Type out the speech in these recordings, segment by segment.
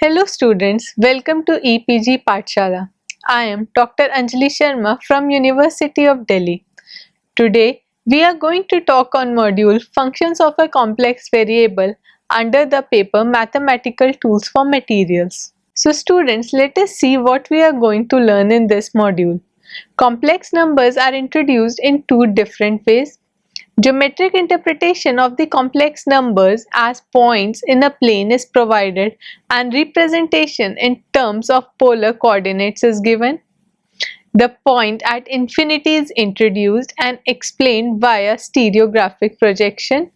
Hello students, welcome to EPG Pathshala. I am Dr. Anjali Sharma from University of Delhi. Today we are going to talk on module Functions of a Complex Variable under the paper Mathematical Tools for Materials. So students, let us see what we are going to learn in this module. Complex numbers are introduced in two different ways. Geometric interpretation of the complex numbers as points in a plane is provided and representation in terms of polar coordinates is given. The point at infinity is introduced and explained via stereographic projection.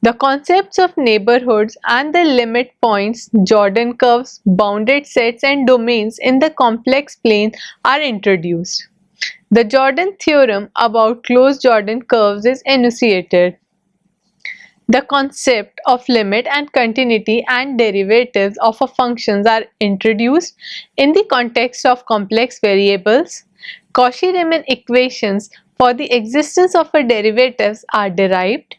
The concepts of neighborhoods and the limit points, Jordan curves, bounded sets and domains in the complex plane are introduced. The Jordan theorem about closed Jordan curves is enunciated. The concept of limit and continuity and derivatives of a functions are introduced in the context of complex variables. Cauchy-Riemann equations for the existence of a derivatives are derived.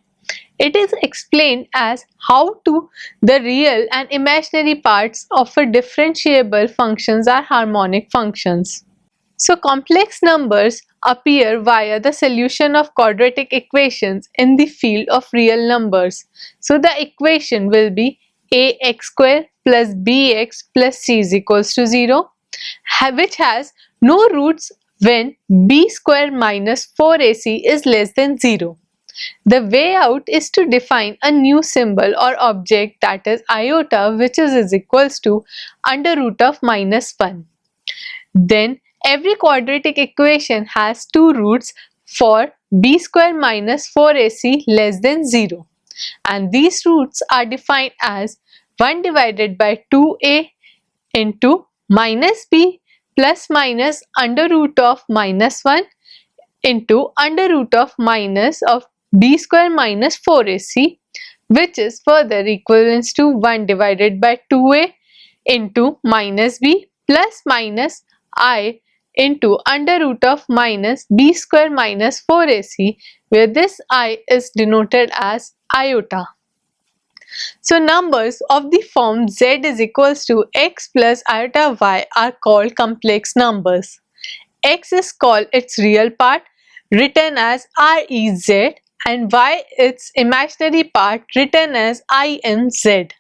It is explained as how the real and imaginary parts of a differentiable functions are harmonic functions. So complex numbers appear via the solution of quadratic equations in the field of real numbers. So the equation will be ax square plus bx plus c is equals to 0, which has no roots when b square minus 4ac is less than 0. The way out is to define a new symbol or object, that is iota, which is equals to under root of minus 1. Then every quadratic equation has two roots for b square minus 4ac less than 0, and these roots are defined as 1 divided by 2a into minus b plus minus under root of minus 1 into under root of minus of b square minus 4ac, which is further equivalent to 1 divided by 2a into minus b plus minus I into under root of minus b square minus 4ac, where this I is denoted as iota. So numbers of the form z is equals to x plus iota y are called complex numbers. X is called its real part, written as rez, and y its imaginary part, written as inz.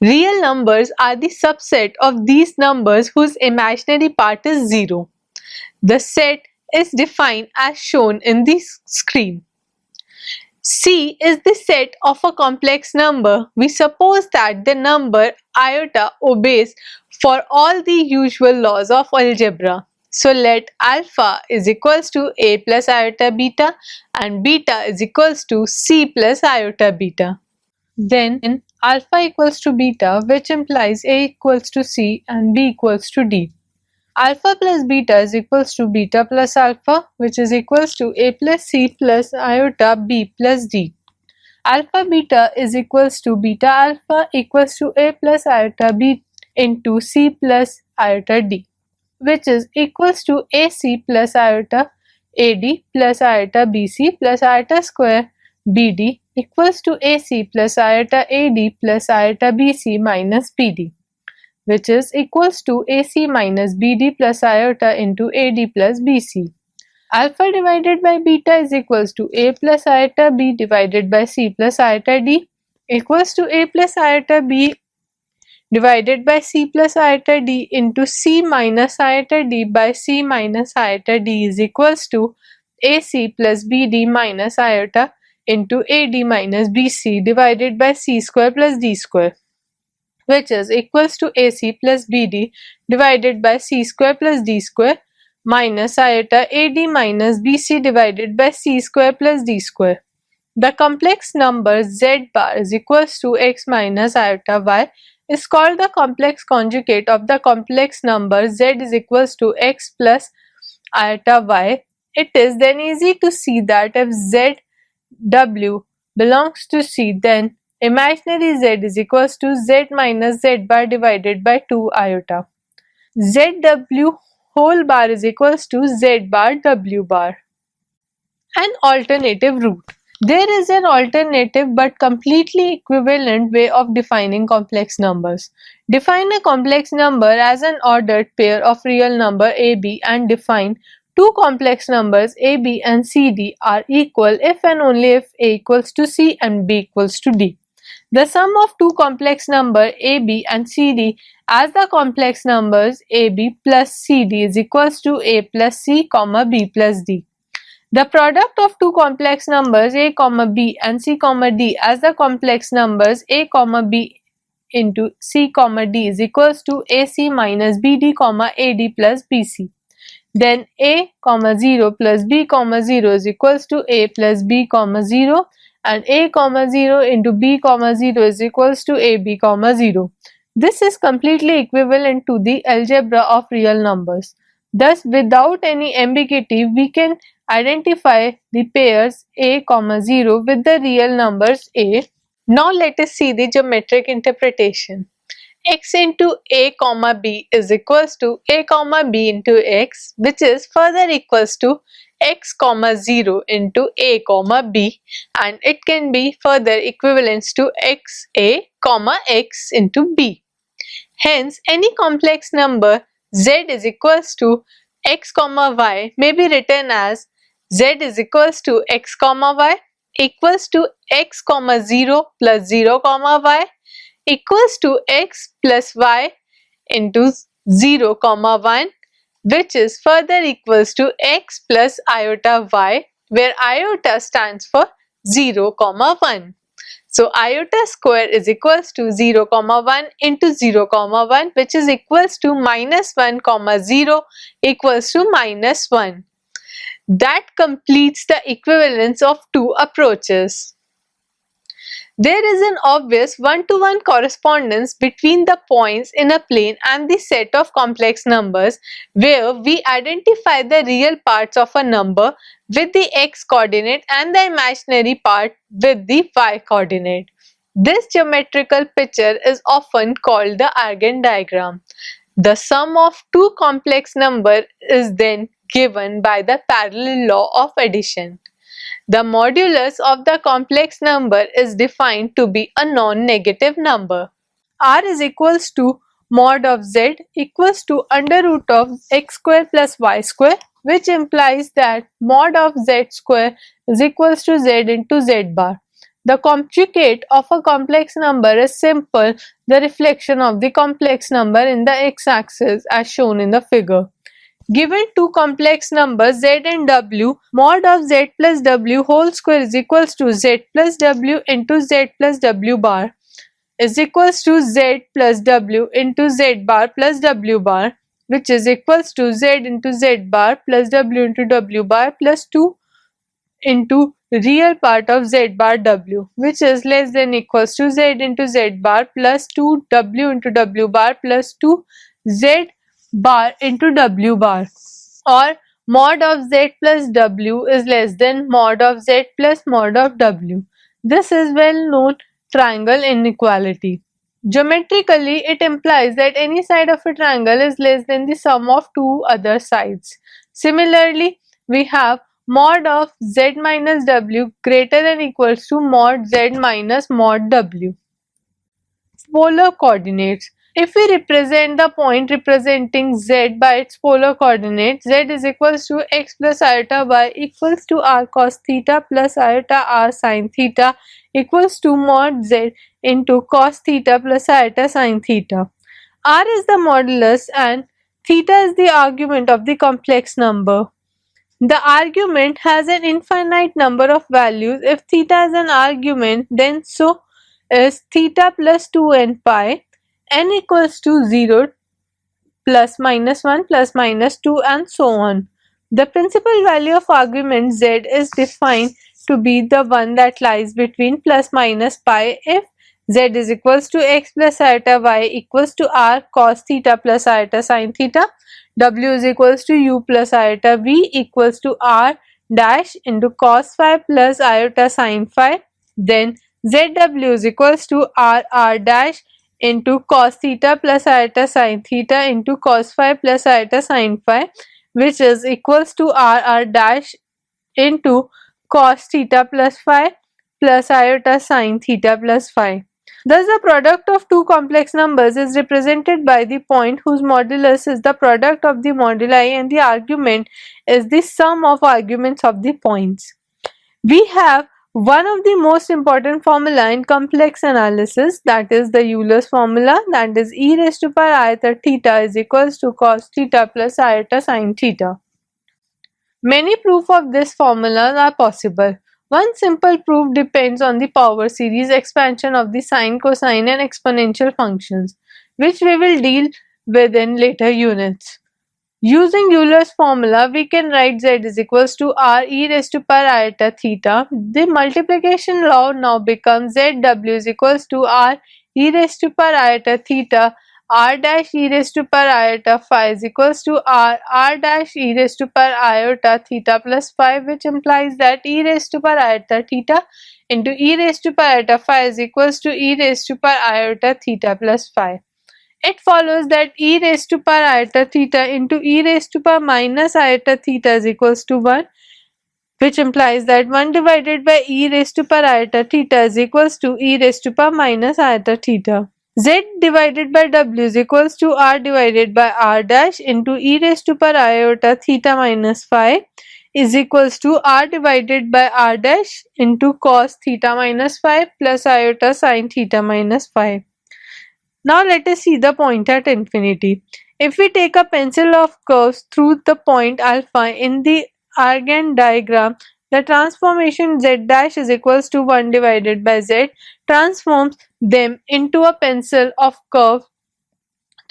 Real numbers are the subset of these numbers whose imaginary part is 0. The set is defined as shown in the screen. C is the set of a complex number. We suppose that the number iota obeys for all the usual laws of algebra. So let alpha is equals to a plus iota beta and beta is equals to c plus iota beta. Then alpha equals to beta, which implies a equals to c and b equals to d. Alpha plus beta is equals to beta plus alpha, which is equals to a plus c plus iota b plus d. Alpha beta is equals to beta alpha equals to a plus iota b into c plus iota d, which is equals to ac plus iota ad plus iota bc plus iota square bd equals to ac plus iota ad plus iota bc minus bd, which is equals to ac minus bd plus iota into ad plus bc. Alpha divided by beta is equals to a plus iota b divided by c plus iota d equals to a plus iota b divided by c plus iota d into c minus iota d by c minus iota d is equals to ac plus bd minus iota into ad minus bc divided by c square plus d square, which is equals to ac plus bd divided by c square plus d square minus iota ad minus bc divided by c square plus d square. The complex number z bar is equals to x minus iota y is called the complex conjugate of the complex number z is equals to x plus iota y. It is then easy to see that if zw belongs to c, then imaginary z is equals to z minus z bar divided by 2 iota. Zw whole bar is equals to z bar w bar. An alternative route. There is an alternative but completely equivalent way of defining complex numbers. Define a complex number as an ordered pair of real number AB and define two complex numbers AB and CD are equal if and only if A equals to C and B equals to D. The sum of two complex numbers AB and CD as the complex numbers AB plus CD is equals to A plus C, B plus D. The product of two complex numbers a, b and c, d as the complex numbers a, b into c, d is equals to ac minus bd, ad plus bc. Then a, 0 plus b, 0 is equals to a plus b, 0 and a, 0 into b, 0 is equals to ab, 0. This is completely equivalent to the algebra of real numbers. Thus, without any ambiguity, we can identify the pairs a, 0 with the real numbers a. Now let us see the geometric interpretation. X into a, b is equals to a, b into x, which is further equals to x, 0 into a, b, and it can be further equivalent to x a, x into b. Hence, any complex number z is equals to x, y may be written as z is equals to x, y equals to x, 0 plus 0, y equals to x plus y into 0, 1, which is further equals to x plus iota y, where iota stands for 0, 1. So iota square is equals to 0, 1 into 0, 1, which is equals to minus 1, 0 equals to minus 1. That completes the equivalence of two approaches. There is an obvious one-to-one correspondence between the points in a plane and the set of complex numbers where we identify the real parts of a number with the x coordinate and the imaginary part with the y coordinate. This geometrical picture is often called the Argand diagram. The sum of two complex numbers is then given by the parallel law of addition. The modulus of the complex number is defined to be a non-negative number. R is equals to mod of z equals to under root of x square plus y square, which implies that mod of z square is equals to z into z bar. The conjugate of a complex number is simple, the reflection of the complex number in the x-axis as shown in the figure. Given two complex numbers z and w, mod of z plus w whole square is equals to z plus w into z plus w bar is equals to z plus w into z bar plus w bar, which is equals to z into z bar plus w into w bar plus 2 into real part of z bar w, which is less than equals to z into z bar plus 2 w into w bar plus 2 z bar into w bar, or mod of z plus w is less than mod of z plus mod of w. This is well known triangle inequality. Geometrically, it implies that any side of a triangle is less than the sum of two other sides. Similarly, we have mod of z minus w greater than equals to mod z minus mod w. Polar coordinates. If we represent the point representing z by its polar coordinate, z is equals to x plus iota y equals to r cos theta plus iota r sin theta equals to mod z into cos theta plus iota sin theta. R is the modulus and theta is the argument of the complex number. The argument has an infinite number of values. If theta is an argument, then so is theta plus 2n pi, n equals to 0, plus minus 1, plus minus 2, and so on. The principal value of argument z is defined to be the one that lies between plus minus pi if z is equals to x plus iota y equals to r cos theta plus iota sin theta, w is equals to u plus iota v equals to r dash into cos phi plus iota sin phi, then zw is equals to r dash into cos theta plus iota sin theta into cos phi plus iota sin phi, which is equals to r dash into cos theta plus phi plus iota sine theta plus phi. Thus, the product of two complex numbers is represented by the point whose modulus is the product of the moduli and the argument is the sum of arguments of the points. We have one of the most important formula in complex analysis, that is the Euler's formula, that is e raised to power iota theta is equals to cos theta plus iota sine theta. Many proofs of this formula are possible. One simple proof depends on the power series expansion of the sine, cosine and exponential functions, which we will deal with in later units. Using Euler's formula, we can write z is equals to r e raised to power iota theta. The multiplication law now becomes zw is equals to r e raised to power iota theta, r dash e raised to power iota phi is equals to r dash e raised to power iota theta plus phi, which implies that e raised to power iota theta into e raised to power iota phi is equals to e raised to power iota theta plus phi. It follows that e raised to power iota theta into e raised to power minus iota theta is equals to 1, which implies that 1 divided by e raised to power iota theta is equals to e raised to power minus iota theta. Z divided by w is equals to r divided by r dash into e raised to power iota theta minus phi is equals to r divided by r dash into cos theta minus phi plus iota sine theta minus phi. Now let us see the point at infinity. If we take a pencil of curves through the point alpha in the Argand diagram, the transformation z dash is equals to 1 divided by z transforms them into a pencil of curve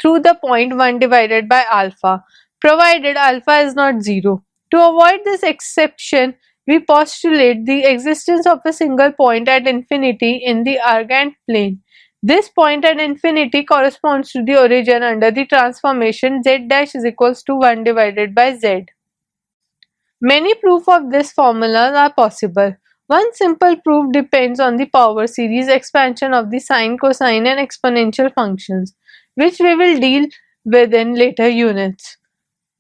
through the point 1 divided by alpha, provided alpha is not 0. To avoid this exception, we postulate the existence of a single point at infinity in the Argand plane. This point at infinity corresponds to the origin under the transformation z dash is equals to 1 divided by z. Many proofs of this formula are possible. One simple proof depends on the power series expansion of the sine, cosine and exponential functions, which we will deal with in later units.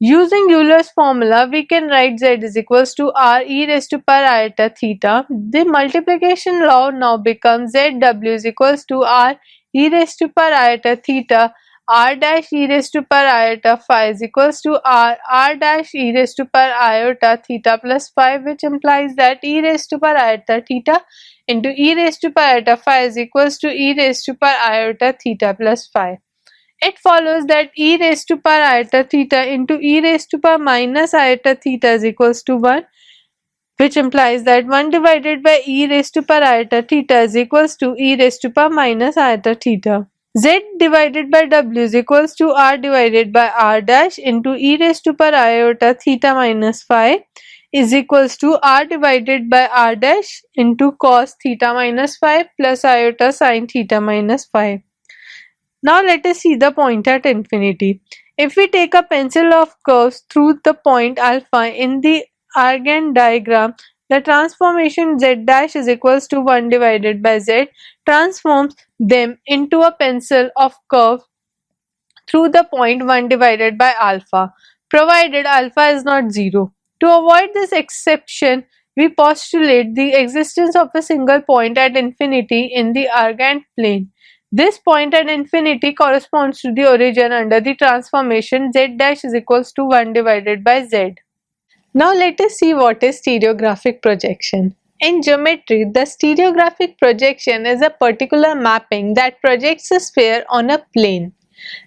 Using Euler's formula, we can write z is equals to r e raised to power iota theta. The multiplication law now becomes zw is equals to r e raised to power iota theta, r dash e raised to power iota phi is equals to r dash e raised to power iota theta plus phi, which implies that e raised to power iota theta into e raised to power iota phi is equals to e raised to power iota theta plus phi. It follows that e raised to power iota theta into e raised to power minus iota theta is equals to 1, which implies that 1 divided by e raised to power iota theta is equals to e raised to power minus iota theta. Z divided by w is equals to r divided by r dash into e raised to power iota theta minus phi is equals to r divided by r dash into cos theta minus phi plus iota sine theta minus phi. Now let us see the point at infinity. If we take a pencil of curves through the point alpha in the Argand diagram, the transformation z dash is equals to 1 divided by z transforms them into a pencil of curve through the point 1 divided by alpha, provided alpha is not 0. To avoid this exception, we postulate the existence of a single point at infinity in the Argand plane. This point at infinity corresponds to the origin under the transformation z dash is equals to 1 divided by z. Now let us see what is stereographic projection. In geometry, the stereographic projection is a particular mapping that projects a sphere on a plane.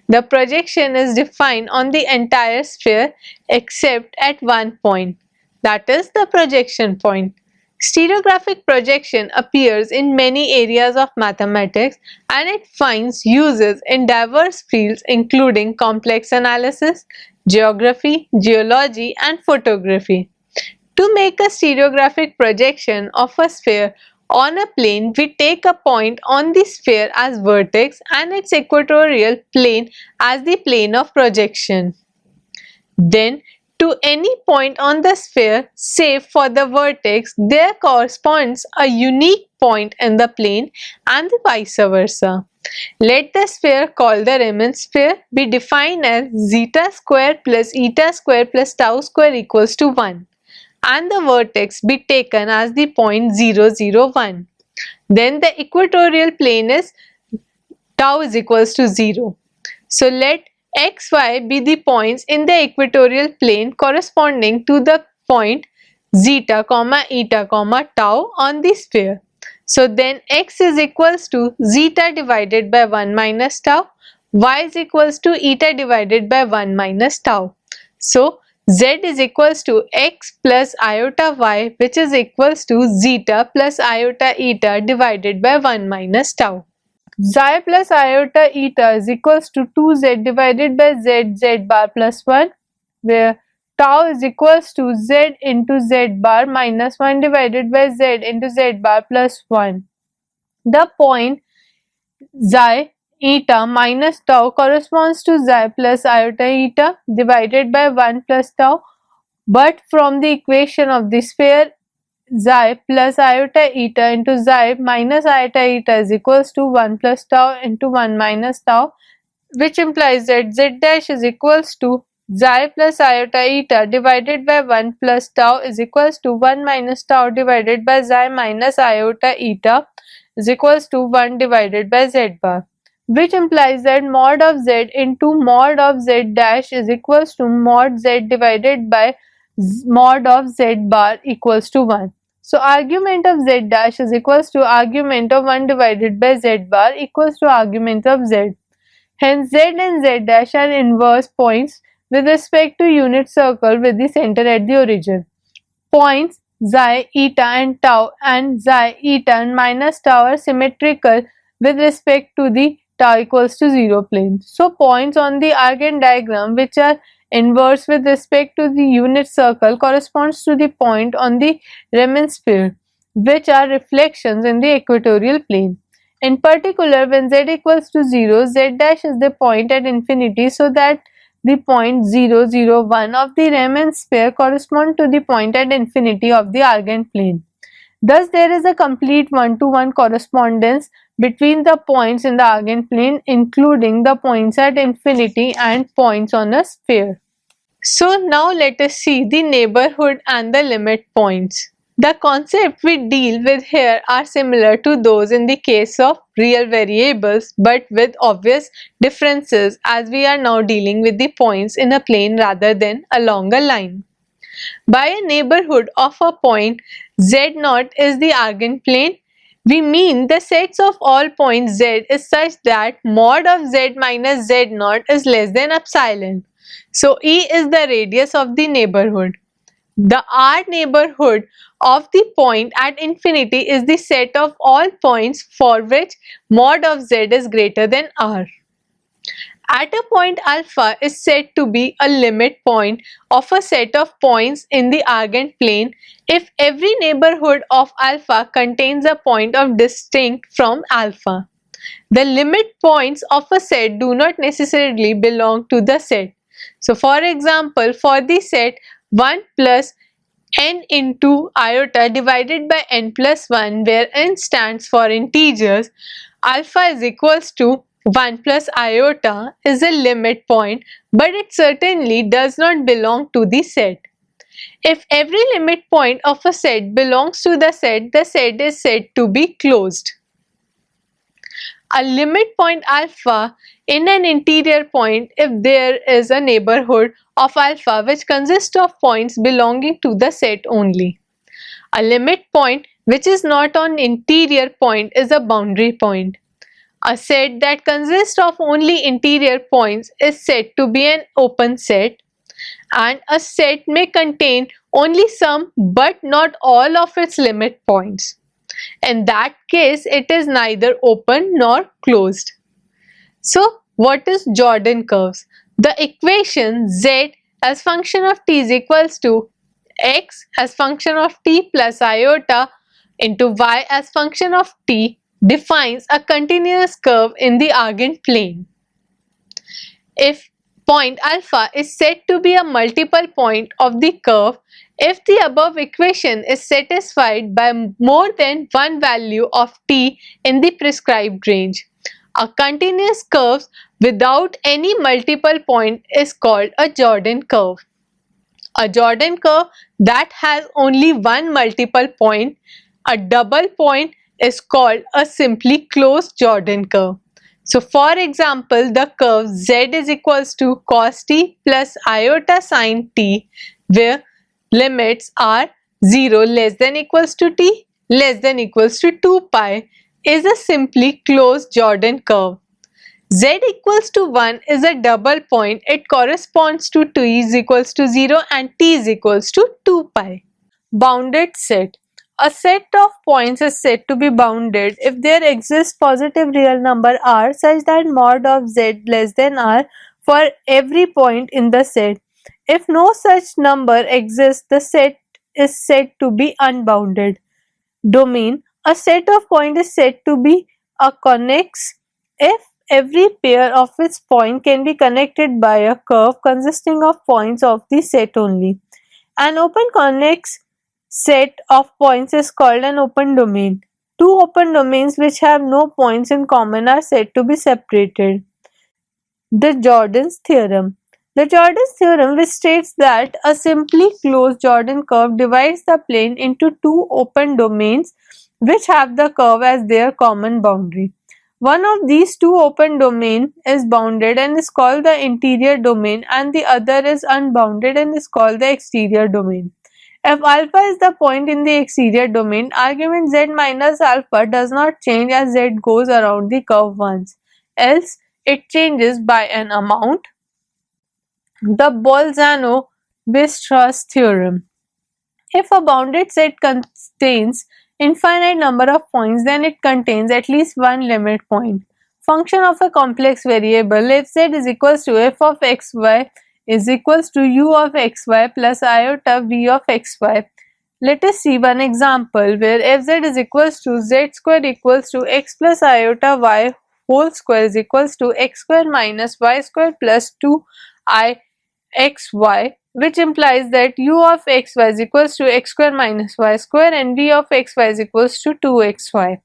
The projection is defined on the entire sphere except at one point, that is the projection point. Stereographic projection appears in many areas of mathematics and it finds uses in diverse fields including complex analysis, geography, geology and photography. To make a stereographic projection of a sphere on a plane, we take a point on the sphere as vertex and its equatorial plane as the plane of projection. Then to any point on the sphere, save for the vertex, there corresponds a unique point in the plane and vice versa. Let the sphere called the Riemann sphere be defined as zeta square plus eta square plus tau square equals to 1 and the vertex be taken as the point 0, 0, 1. then the equatorial plane is tau is equals to 0. So let x, y be the points in the equatorial plane corresponding to the point zeta, eta, tau on the sphere. So then x is equals to zeta divided by 1 minus tau, y is equals to eta divided by 1 minus tau. So z is equals to x plus iota y, which is equals to zeta plus iota eta divided by 1 minus tau. Xi plus iota eta is equals to 2z divided by z bar plus 1, where tau is equals to z into z bar minus 1 divided by z into z bar plus 1. The point xi eta minus tau corresponds to xi plus iota eta divided by 1 plus tau, but from the equation of the sphere, xi plus iota eta into xi minus iota eta is equals to 1 plus tau into 1 minus tau, which implies that z dash is equals to xi plus iota eta divided by 1 plus tau is equals to 1 minus tau divided by xi minus iota eta is equals to 1 divided by z bar, which implies that mod of z into mod of z dash is equals to mod z divided by mod of z bar equals to 1. So argument of z dash is equals to argument of 1 divided by z bar equals to argument of z. Hence z and z dash are inverse points with respect to unit circle with the center at the origin. Points xi, eta and tau and xi, eta and minus tau are symmetrical with respect to the tau equals to 0 plane. So points on the Argand diagram which are inverse with respect to the unit circle corresponds to the point on the Riemann sphere, which are reflections in the equatorial plane. In particular, when z equals to 0, z dash is the point at infinity, so that the point 0, 0, 1 of the Riemann sphere correspond to the point at infinity of the Argand plane. Thus, there is a complete one-to-one correspondence between the points in the Argand plane, including the points at infinity and points on a sphere. So now let us see the neighborhood and the limit points. The concepts we deal with here are similar to those in the case of real variables, but with obvious differences as we are now dealing with the points in a plane rather than along a line. By a neighborhood of a point z0 is the Argand plane, we mean the sets of all points z is such that mod of z minus z0 is less than epsilon. So E is the radius of the neighborhood. The R neighborhood of the point at infinity is the set of all points for which mod of z is greater than R. At a point alpha is said to be a limit point of a set of points in the Argand plane if every neighborhood of alpha contains a point of distinct from alpha. The limit points of a set do not necessarily belong to the set. So for example, for the set 1 plus n into iota divided by n plus 1, where n stands for integers, alpha is equals to 1 plus iota is a limit point, but it certainly does not belong to the set. If every limit point of a set belongs to the set is said to be closed. A limit point alpha in an interior point if there is a neighborhood of alpha which consists of points belonging to the set only. A limit point which is not an interior point is a boundary point. A set that consists of only interior points is said to be an open set, and a set may contain only some but not all of its limit points. In that case, it is neither open nor closed. So, what is Jordan curves? The equation z as function of t is equals to x as function of t plus iota into y as function of t defines a continuous curve in the Argand plane. If point alpha is said to be a multiple point of the curve, if the above equation is satisfied by more than one value of t in the prescribed range, a continuous curve without any multiple point is called a Jordan curve. A Jordan curve that has only one multiple point, a double point, is called a simply closed Jordan curve. So for example, the curve z is equals to cos t plus iota sin t, where limits are 0 less than equals to t less than equals to 2 pi, is a simply closed Jordan curve. Z equals to 1 is a double point. It corresponds to t is equals to 0 and t is equals to 2 pi. Bounded set. A set of points is said to be bounded if there exists positive real number r such that mod of z less than r for every point in the set. If no such number exists, the set is said to be unbounded. Domain. A set of points is said to be a connex if every pair of its points can be connected by a curve consisting of points of the set only. An open connex set of points is called an open domain. Two open domains which have no points in common are said to be separated. The Jordan's theorem. The Jordan's theorem, which states that a simply closed Jordan curve divides the plane into two open domains which have the curve as their common boundary. One of these two open domains is bounded and is called the interior domain, and the other is unbounded and is called the exterior domain. If alpha is the point in the exterior domain, argument z minus alpha does not change as z goes around the curve once, else it changes by an amount. The Bolzano-Weierstrass theorem. If a bounded set contains infinite number of points, then it contains at least one limit point. Function of a complex variable. If z is equals to f of xy is equals to u of xy plus iota v of xy. Let us see one example where fz is equals to z square equals to x plus iota y whole square is equals to x square minus y square plus 2i xy, which implies that u of xy is equals to x square minus y square and v of xy is equals to 2xy.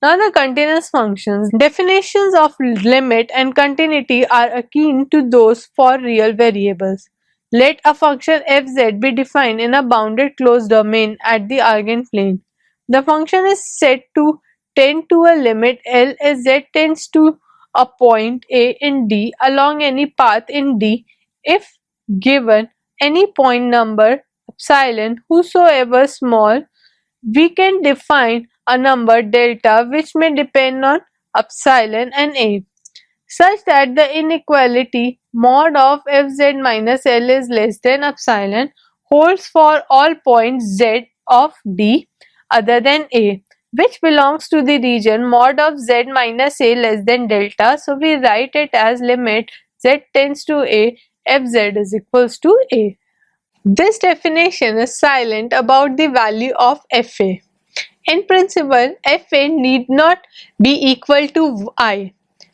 Now the continuous functions. Definitions of limit and continuity are akin to those for real variables. Let a function fz be defined in a bounded closed domain at the eigenplane. The function is said to tend to a limit L as z tends to a point A in D along any path in D if given any point number epsilon whosoever small. We can define a number delta which may depend on epsilon and A such that the inequality mod of fz minus L is less than epsilon holds for all points z of D other than A, which belongs to the region mod of z minus A less than delta. So we write it as limit z tends to A fz is equals to A. This definition is silent about the value of fa. In principle, fa need not be equal to I.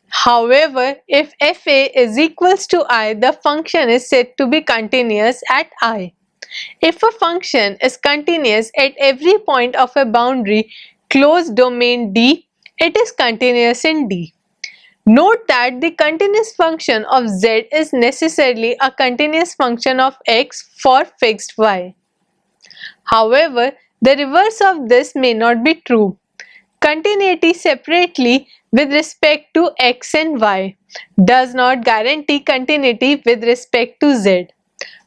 However, if fa is equals to I, the function is said to be continuous at I. If a function is continuous at every point of a boundary closed domain D, it is continuous in D. Note that the continuous function of z is necessarily a continuous function of x for fixed y. However, the reverse of this may not be true. Continuity separately with respect to x and y does not guarantee continuity with respect to z.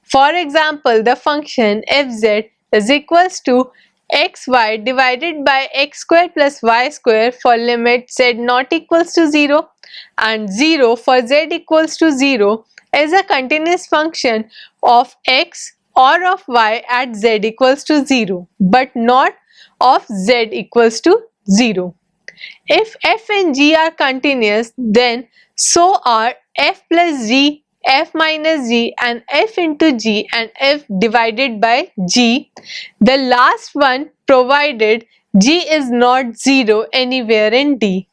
For example, the function fz is equals to xy divided by x square plus y square for limit z not equals to 0 and 0 for z equals to 0 is a continuous function of x or of y at z equals to 0 but not of z equals to 0. If f and g are continuous, then so are f plus g, f minus g and f into g and f divided by g, the last one provided g is not 0 anywhere in D.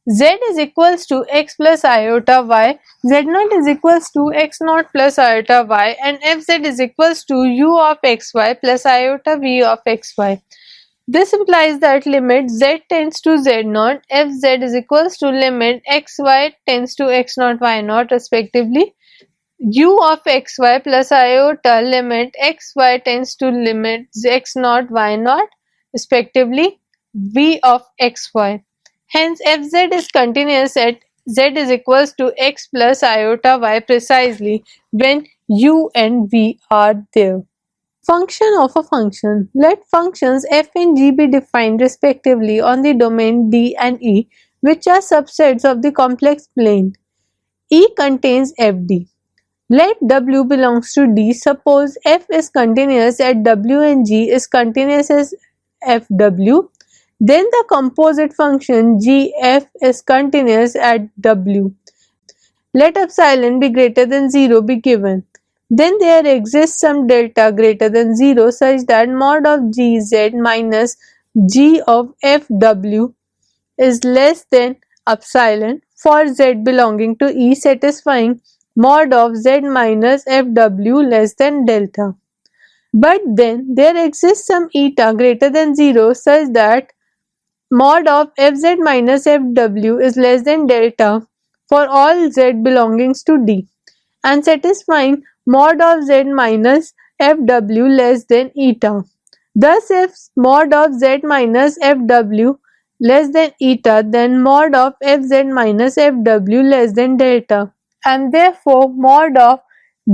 Z is equals to x plus iota y, z naught is equals to x naught plus iota y and fz is equals to u of xy plus iota v of xy. This implies that limit z tends to z naught, fz is equals to limit xy tends to x naught y naught respectively, u of xy plus iota limit xy tends to limit x naught y naught respectively, v of xy. Hence, fz is continuous at z is equals to x plus iota y precisely when u and v are there. Function of a function. Let functions f and g be defined respectively on the domain D and E, which are subsets of the complex plane. E contains fd. Let W belongs to D. Suppose f is continuous at W and G is continuous as fw. Then the composite function gf is continuous at W. Let epsilon be greater than 0 be given. Then there exists some delta greater than 0 such that mod of gz minus g of fw is less than epsilon for z belonging to E, satisfying mod of z minus fw less than delta. But then there exists some eta greater than 0 such that mod of fz minus fw is less than delta for all z belongings to D, and satisfying mod of z minus fw less than eta. Thus, if mod of z minus fw less than eta, then mod of fz minus fw less than delta, and therefore mod of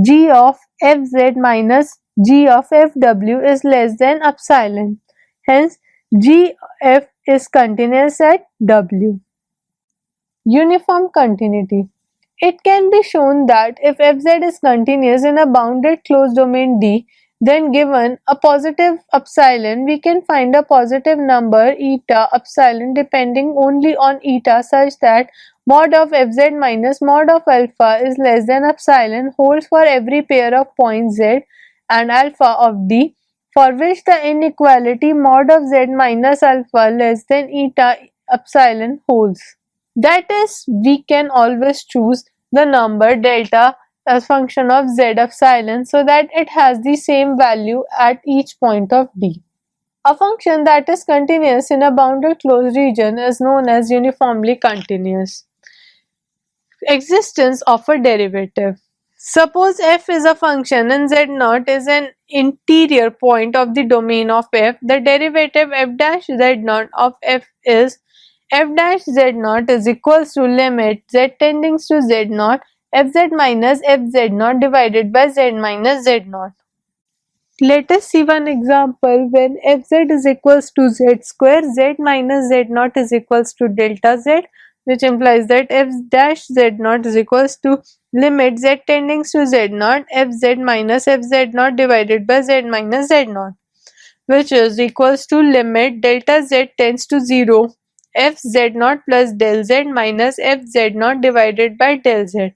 g of fz minus g of fw is less than epsilon. Hence, gf is continuous at W. Uniform continuity. It can be shown that if fz is continuous in a bounded closed domain D, then given a positive epsilon, we can find a positive number eta epsilon depending only on eta such that mod of fz minus mod of alpha is less than epsilon holds for every pair of points z and alpha of D, for which the inequality mod of z minus alpha less than eta epsilon holds. That is, we can always choose the number delta as function of z epsilon so that it has the same value at each point of D. A function that is continuous in a bounded closed region is known as uniformly continuous. Existence of a derivative. Suppose f is a function and z0 is an interior point of the domain of f. The derivative f dash z0 of f is f dash z0 is equals to limit z tending to z0 fz minus fz0 divided by z minus z0. Let us see one example when fz is equals to z square, z minus z0 is equals to delta z, which implies that f dash z0 is equals to limit z tending to z0 fz minus fz0 divided by z minus z0, which is equals to limit delta z tends to 0 f z0 plus del z minus f z0 divided by del z,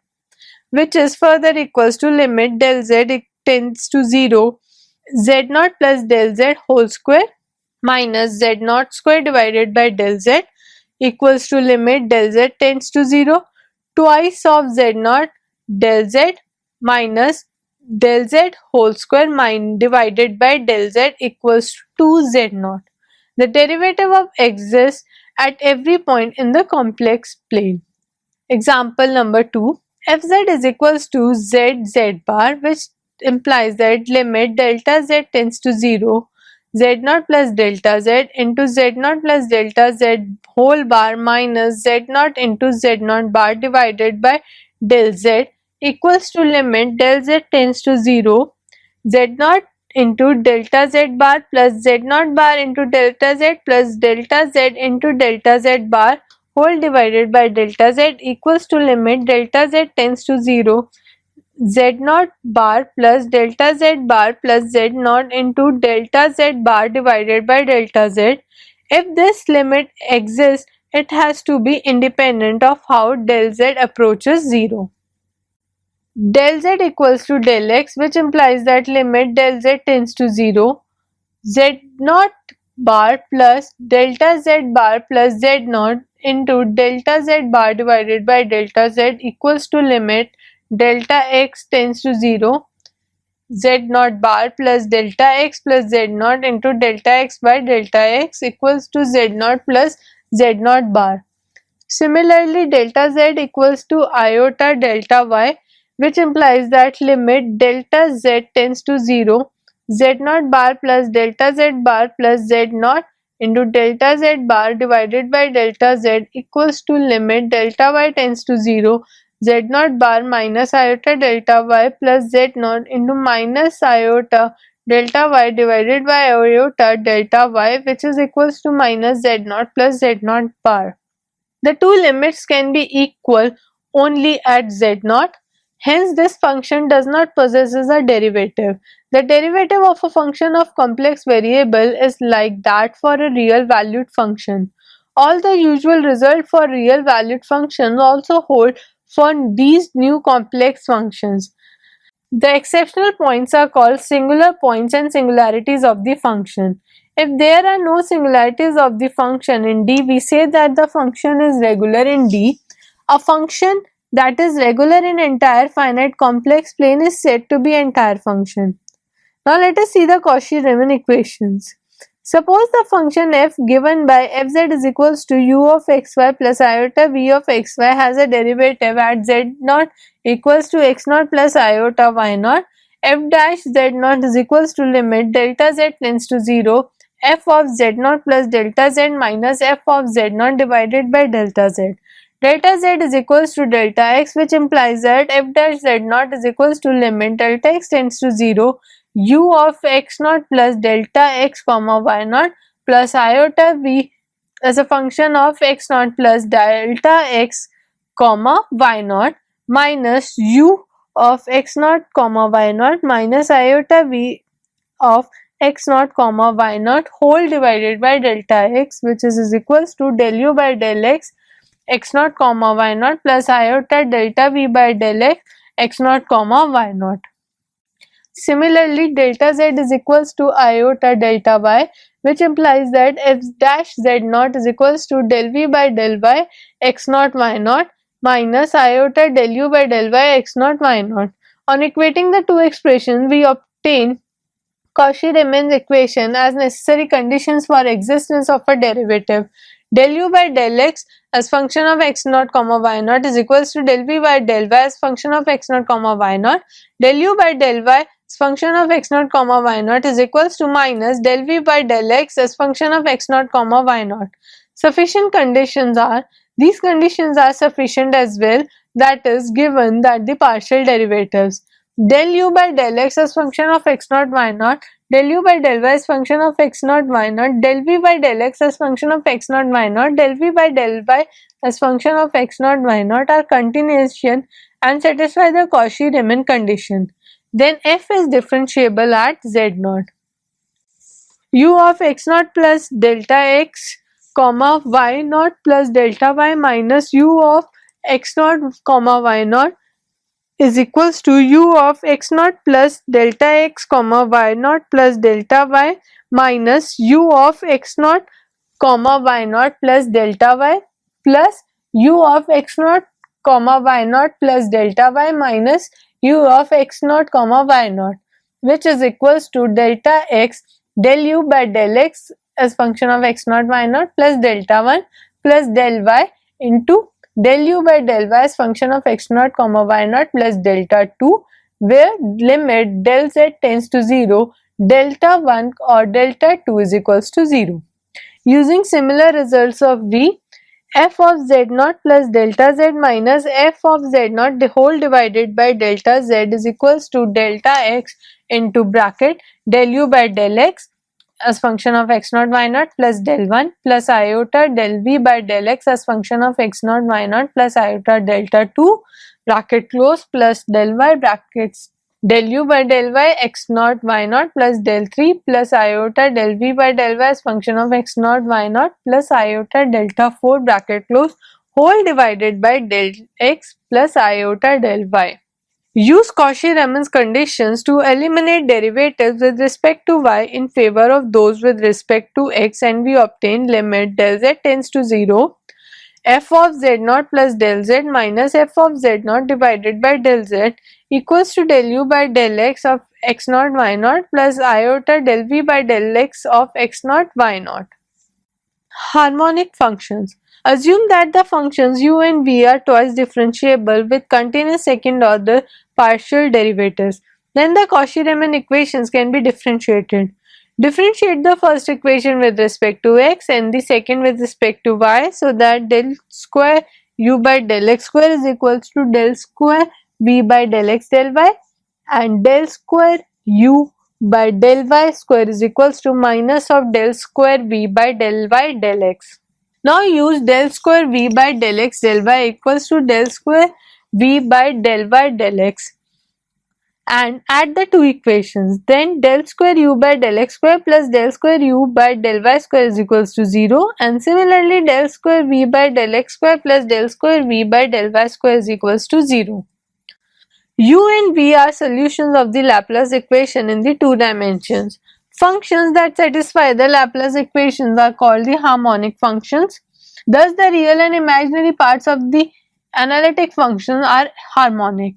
which is further equals to limit del z tends to 0 z0 plus del z whole square minus z0 square divided by del z equals to limit del z tends to 0 twice of z0 del z minus del z whole square divided by del z equals to 2z0. The derivative of exists at every point in the complex plane. Example number 2. Fz is equals to z bar, which implies that limit delta z tends to 0 z0 plus delta z into z0 plus delta z whole bar minus z0 into z0 bar divided by del z equals to limit del z tends to 0 z0 into delta z bar plus z0 bar into delta z plus delta z into delta z bar whole divided by delta z equals to limit delta z tends to 0 z0 bar plus delta z bar plus z0 into delta z bar divided by delta z. If this limit exists, it has to be independent of how del z approaches 0. Del z equals to del x, which implies that limit del z tends to 0 z0 bar plus delta z bar plus z0 into delta z bar divided by delta z equals to limit delta x tends to 0 z0 bar plus delta x plus z0 into delta x by delta x equals to z0 plus z0 bar. Similarly, delta z equals to iota delta y, which implies that limit delta z tends to 0 z0 bar plus delta z bar plus z0 into delta z bar divided by delta z equals to limit delta y tends to 0 z naught bar minus iota delta y plus z naught into minus iota delta y divided by iota delta y, which is equals to minus z naught plus z naught bar. The two limits can be equal only at z naught. Hence, this function does not possess a derivative. The derivative of a function of complex variable is like that for a real valued function. All the usual result for real valued functions also hold for these new complex functions. The exceptional points are called singular points and singularities of the function. If there are no singularities of the function in D, we say that the function is regular in D. A function that is regular in entire finite complex plane is said to be entire function. Now let us see the Cauchy-Riemann equations. Suppose the function f given by fz is equals to u of xy plus iota v of xy has a derivative at z naught equals to x naught plus iota y naught. F dash z naught is equals to limit delta z tends to 0 f of z naught plus delta z minus f of z naught divided by delta z. Delta z is equals to delta x, which implies that f dash z naught is equals to limit delta x tends to 0 u of x naught plus delta x comma y naught plus iota v as a function of x naught plus delta x comma y naught minus u of x naught comma y naught minus iota v of x naught comma y naught whole divided by delta x, which is equals to del u by del x x naught comma y naught plus iota delta v by del x x naught comma y naught. Similarly, delta z is equals to iota delta y, which implies that f dash z naught is equals to del v by del y x naught y naught minus iota del u by del y x naught y naught. On equating the two expressions, we obtain Cauchy-Riemann equation as necessary conditions for existence of a derivative. Del u by del x as function of x naught comma y naught is equals to del v by del y as function of x naught comma y naught. Del u by del y as function of x naught comma y naught is equals to minus del v by del x as function of x naught comma y naught. Sufficient conditions are, these conditions are sufficient as well, that is given that the partial derivatives del u by del x as function of x naught y naught, del u by del y as function of x naught y naught, del v by del x as function of x naught y naught, del v by del y as function of x naught y naught are continuation and satisfy the Cauchy-Riemann condition. Then f is differentiable at z naught. U of x naught plus delta x comma y naught plus delta y minus u of x naught comma y naught is equals to u of x naught plus delta x comma y naught plus delta y minus u of x naught comma y naught plus delta y plus u of x naught comma y naught plus delta y minus u of x naught comma y naught, which is equals to delta x del u by del x as function of x naught y naught plus delta 1 plus del y into del u by del y as function of x naught comma y naught plus delta 2, where limit del z tends to 0 delta 1 or delta 2 is equals to 0. Using similar results of v, f of z naught plus delta z minus f of z naught the whole divided by delta z is equals to delta x into bracket del u by del x as function of x naught y naught plus del 1 plus iota del v by del x as function of x naught y naught plus iota delta 2 bracket close plus del y brackets del u by del y x naught y naught plus del 3 plus iota del v by del y as function of x naught y naught plus iota delta 4 bracket close whole divided by del x plus iota del y. Use Cauchy-Riemann's conditions to eliminate derivatives with respect to y in favor of those with respect to x, and we obtain limit del z tends to 0 f of z naught plus del z minus f of z naught divided by del z equals to del u by del x of x naught y naught plus iota del v by del x of x naught y naught. Harmonic functions. Assume that the functions u and v are twice differentiable with continuous second order partial derivatives. Then the Cauchy-Riemann equations can be differentiated. Differentiate the first equation with respect to x and the second with respect to y, so that del square u by del x square is equals to del square v by del x del y, and del square u by del y square is equals to minus of del square v by del y del x. Now use del square v by del x del y equals to del square v by del y del x and add the two equations. Then del square u by del x square plus del square u by del y square is equals to 0, and similarly del square v by del x square plus del square v by del y square is equals to 0. U and V are solutions of the Laplace equation in the two dimensions. Functions that satisfy the Laplace equations are called the harmonic functions. Thus, the real and imaginary parts of the analytic function are harmonic.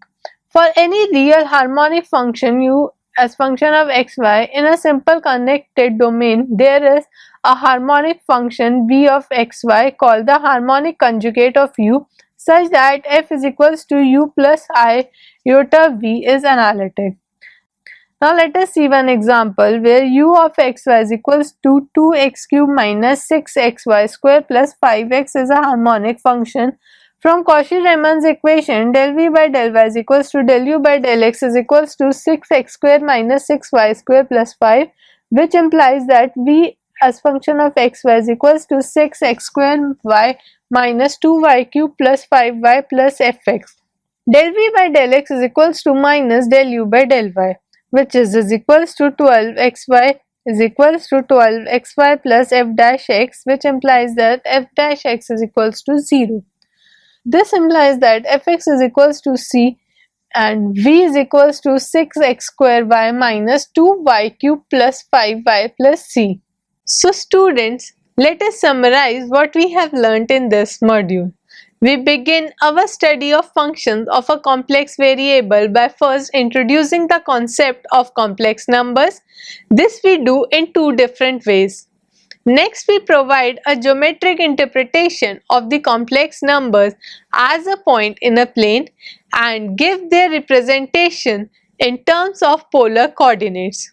For any real harmonic function u as function of xy in a simple connected domain, there is a harmonic function v of xy called the harmonic conjugate of u, such that f is equals to u plus iota v is analytic. Now let us see one example where u of xy is equals to 2x cube minus 6xy square plus 5x is a harmonic function. From Cauchy-Riemann's equation, del v by del y is equals to del u by del x is equals to 6x square minus 6y square plus 5, which implies that v as function of xy is equals to 6x square y minus 2y cube plus 5y plus fx. Del v by del x is equals to minus del u by del y, which is equals to 12xy is equals to 12xy plus f dash x, which implies that f dash x is equals to 0. This implies that fx is equals to c and v is equals to 6x square y minus 2y cube plus 5y plus c. So students, let us summarize what we have learnt in this module. We begin our study of functions of a complex variable by first introducing the concept of complex numbers. This we do in two different ways. Next, we provide a geometric interpretation of the complex numbers as a point in a plane and give their representation in terms of polar coordinates.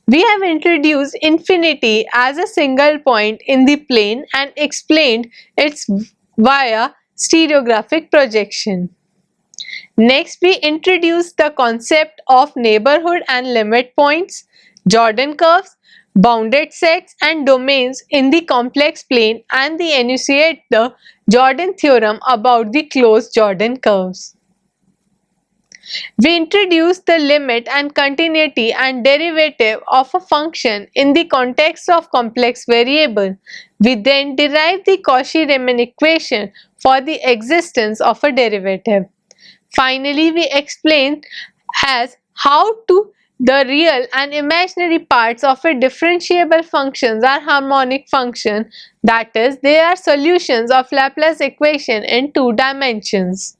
We have introduced infinity as a single point in the plane and explained its via stereographic projection. Next, we introduce the concept of neighborhood and limit points, Jordan curves, bounded sets and domains in the complex plane, and we enunciate the Jordan theorem about the closed Jordan curves. We introduce the limit and continuity and derivative of a function in the context of complex variable. We then derive the Cauchy-Riemann equation for the existence of a derivative. Finally, we explain as how the real and imaginary parts of a differentiable functions are harmonic function, that is, they are solutions of Laplace equation in two dimensions.